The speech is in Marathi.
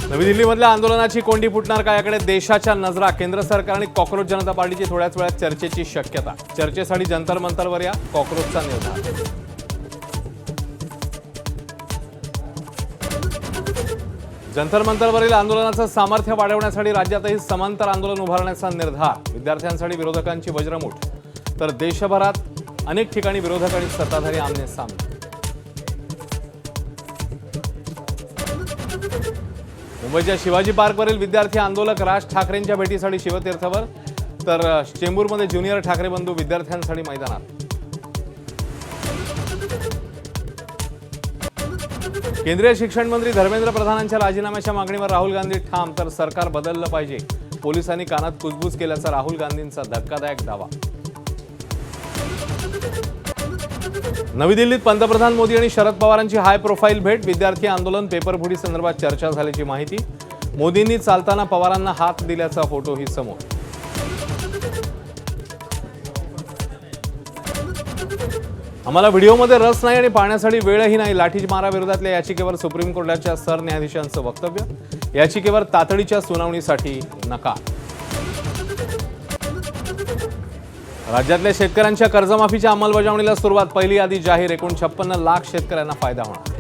नवी दिल्लीमधल्या आंदोलनाची कोंडी फुटणार का याकडे देशाच्या नजरा। केंद्र सरकार आणि कॉकरोच जनता पार्टीची थोड्याच वेळात चर्चेची शक्यता। चर्चेसाठी जंतर मंतरवर या कॉकरोचचा निर्धार। जंतर मंतरवरील आंदोलनाचं सामर्थ्य वाढवण्यासाठी राज्यातही समांतर आंदोलन उभारण्याचा निर्धार। विद्यार्थ्यांसाठी विरोधकांची वज्रमूठ तर देशभरात अनेक ठिकाणी विरोधक आणि सत्ताधारी आमने सामने। मुंबईच्या शिवाजी पार्कवरील विद्यार्थी आंदोलक राज ठाकरेंच्या भेटीसाठी शिवतीर्थवर तर चेंबूरमध्ये ज्युनियर ठाकरे बंधू विद्यार्थ्यांसाठी मैदानात। केंद्रीय शिक्षण मंत्री धर्मेंद्र प्रधानांच्या राजीनाम्याच्या मागणीवर राहुल गांधी ठाम तर सरकार बदललं पाहिजे। पोलिसांनी कानात कुजबूज केल्याचा राहुल गांधींचा धक्कादायक दावा। नवी दिल्लीत पंतप्रधान मोदी आणि शरद पवारांची हाय प्रोफाईल भेट। विद्यार्थी आंदोलन पेपरफुटी संदर्भात चर्चा झाल्याची माहिती। मोदींनी चालताना पवारांना हात दिल्याचा फोटोही समोर। आम्हाला व्हिडिओमध्ये रस नाही आणि पाहण्यासाठी वेळही नाही। लाठीमाराविरोधातल्या याचिकेवर सुप्रीम कोर्टाच्या सरन्यायाधीशांचं वक्तव्य। याचिकेवर तातडीच्या सुनावणीसाठी नकार। राज्यातल्या शेतकऱ्यांच्या कर्जमाफीच्या अंमलबजावणीला सुरुवात। पहिली यादी जाहीर। एकूण 56 लाख शेतकऱ्यांना फायदा होणार।